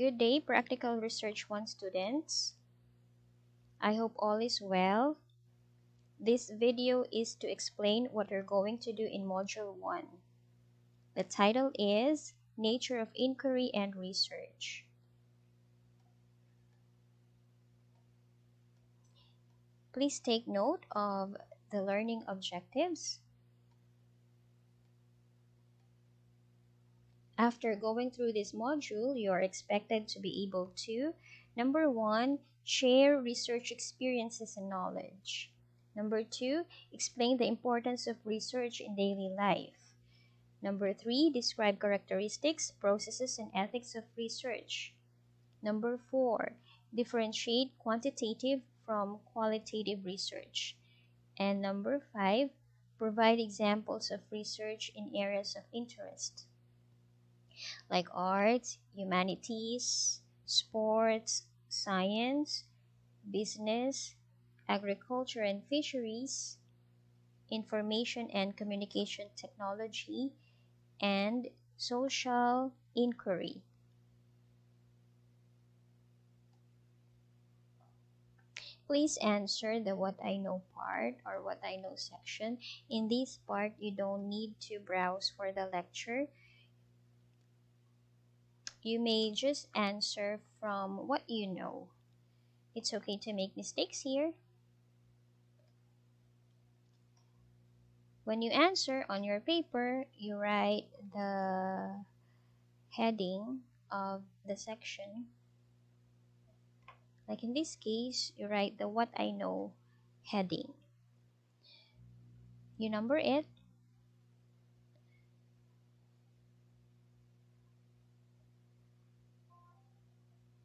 Good day, Practical Research 1 students. I hope all is well. This video is to explain what we're going to do in Module 1. The title is Nature of Inquiry and Research. Please take note of the learning objectives. After going through this module, you are expected to be able to, number 1, share research experiences and knowledge. Number 2, explain the importance of research in daily life. Number 3, describe characteristics, processes, and ethics of research. Number 4, differentiate quantitative from qualitative research. And number 5, provide examples of research in areas of interest, like arts, humanities, sports, science, business, agriculture and fisheries, information and communication technology, and social inquiry. Please answer the what I know part or what I know section. In this part, you don't need to browse for the lecture. You may just answer from what you know. It's okay to make mistakes here. When you answer on your paper, you write the heading of the section. Like in this case, you write the what I know heading. You number it.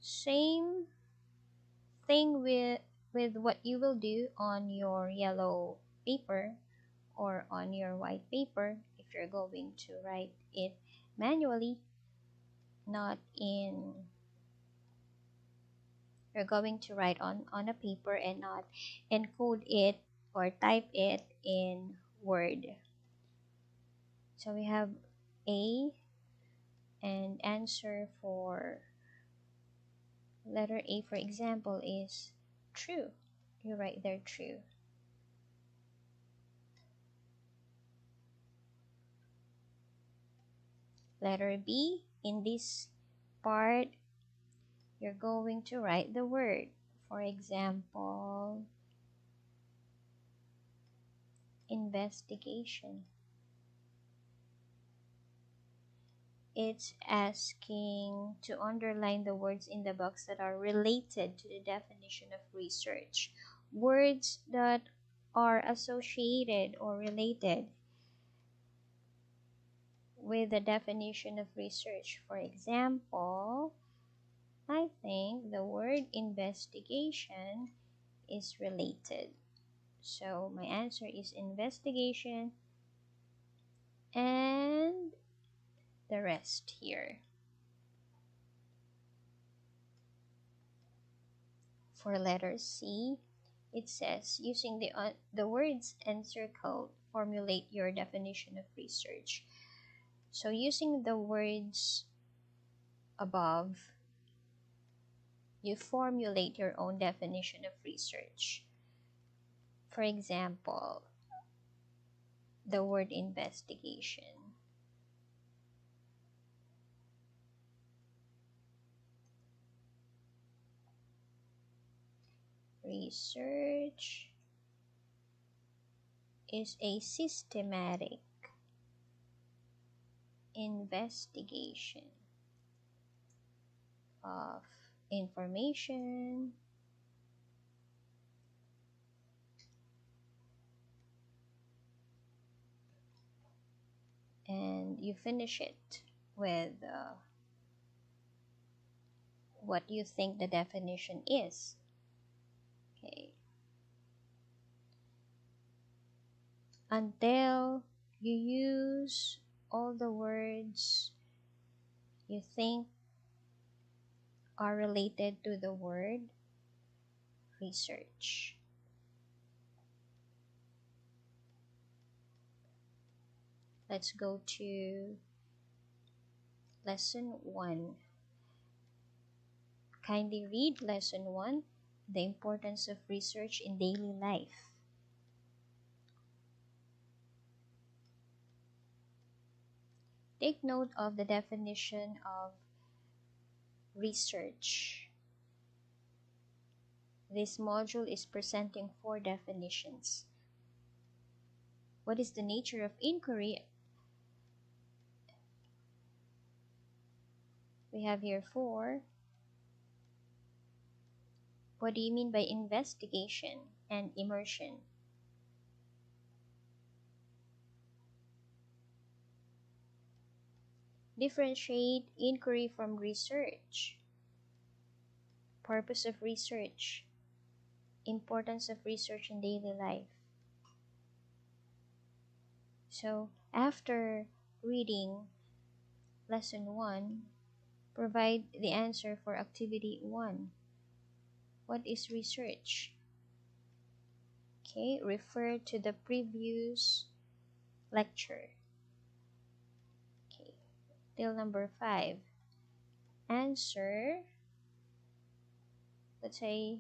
Same thing with what you will do on your yellow paper or on your white paper if you're going to write it manually, not in you're going to write on a paper and not encode it or type it in Word. So we have A, and answer for letter A, for example, is true. You write there true. Letter B, in this part, you're going to write the word. For example, investigation. It's asking to underline the words in the box that are related to the definition of research. Words that are associated or related with the definition of research. For example, I think the word investigation is related. So my answer is investigation and the rest here. For letter C, it says, using the words encircled, formulate your definition of research. So using the words above, you formulate your own definition of research. For example, the word investigation. Research is a systematic investigation of information and you finish it with what you think the definition is. Okay. Until you use all the words you think are related to the word research. Let's go to lesson 1. Kindly read Lesson 1, The Importance of Research in Daily Life. Take note of the definition of research. This module is presenting 4 definitions. What is the nature of inquiry? We have here 4. What do you mean by investigation and immersion? Differentiate inquiry from research. Purpose of research. Importance of research in daily life. So, after reading Lesson 1, provide the answer for Activity 1. What is research? Okay, refer to the previous lecture. Okay, till number 5. Answer, let's say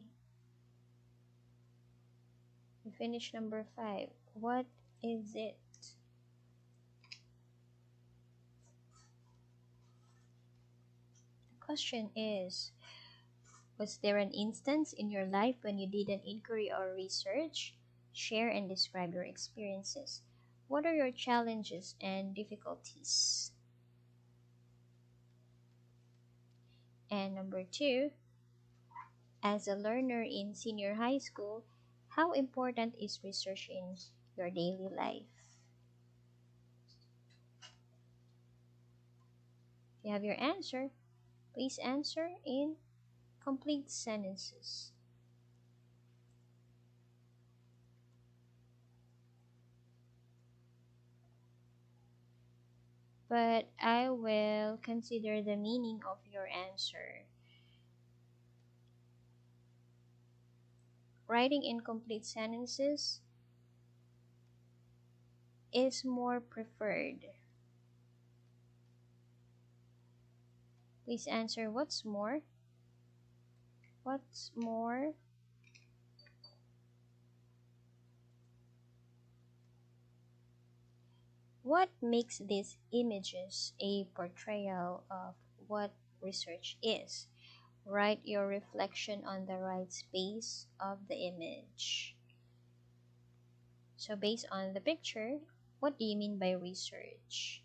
we finish number 5. What is it? The question is, was there an instance in your life when you did an inquiry or research? Share and describe your experiences. What are your challenges and difficulties? And number 2, as a learner in senior high school, how important is research in your daily life? If you have your answer, please answer in complete sentences. But I will consider the meaning of your answer. Writing in complete sentences is more preferred. Please answer what's more. What's more? What makes these images a portrayal of what research is? Write your reflection on the right space of the image. So based on the picture, what do you mean by research?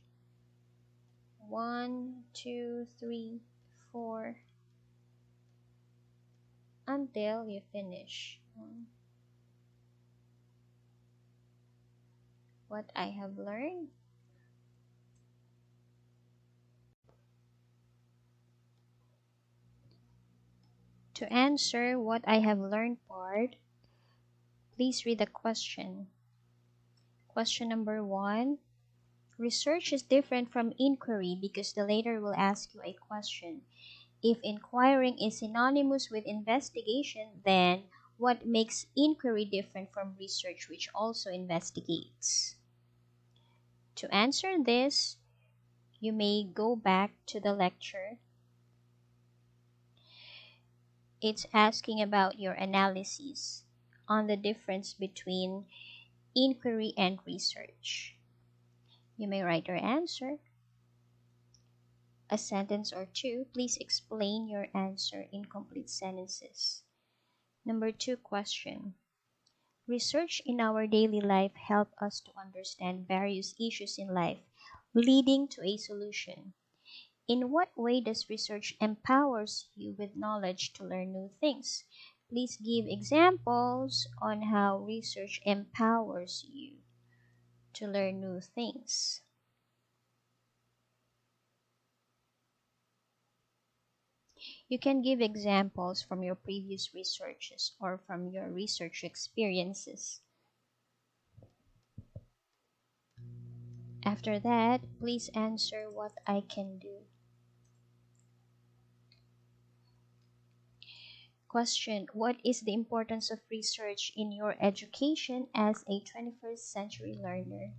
1, 2, 3, 4, until you finish. What I have learned. To answer what I have learned part, please read the question. Question number 1. Research is different from inquiry because the latter will ask you a question. If inquiring is synonymous with investigation, then what makes inquiry different from research, which also investigates? To answer this, you may go back to the lecture. It's asking about your analysis on the difference between inquiry and research. You may write your answer. A sentence or 2. Please explain your answer in complete sentences. Number 2 question. Research in our daily life help us to understand various issues in life, leading to a solution. In what way does research empowers you with knowledge to learn new things? Please give examples on how research empowers you to learn new things. You can give examples from your previous researches or from your research experiences. After that, please answer what I can do. Question: what is the importance of research in your education as a 21st century learner?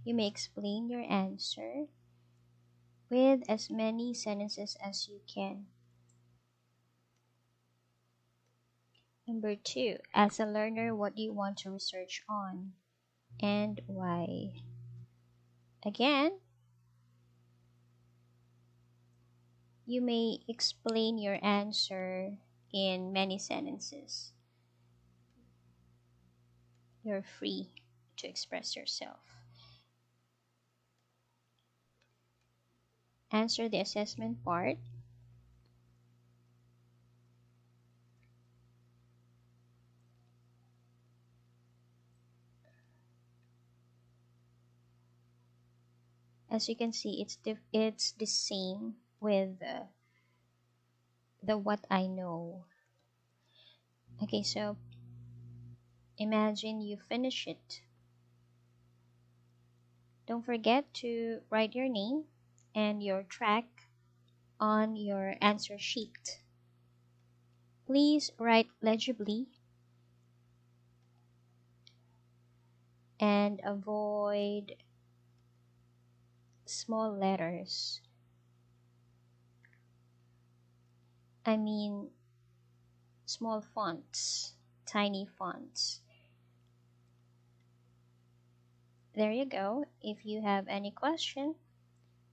You may explain your answer with as many sentences as you can. Number 2, as a learner, what do you want to research on and why? Again, you may explain your answer in many sentences. You're free to express yourself. Answer the assessment part. As you can see, it's the same with the what I know. Okay, so imagine you finish it. Don't forget to write your name and your track on your answer sheet. Please write legibly and avoid small letters. I mean, small fonts, tiny fonts. There you go. If you have any question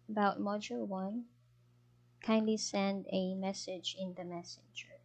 about Module 1, kindly send a message in the messenger.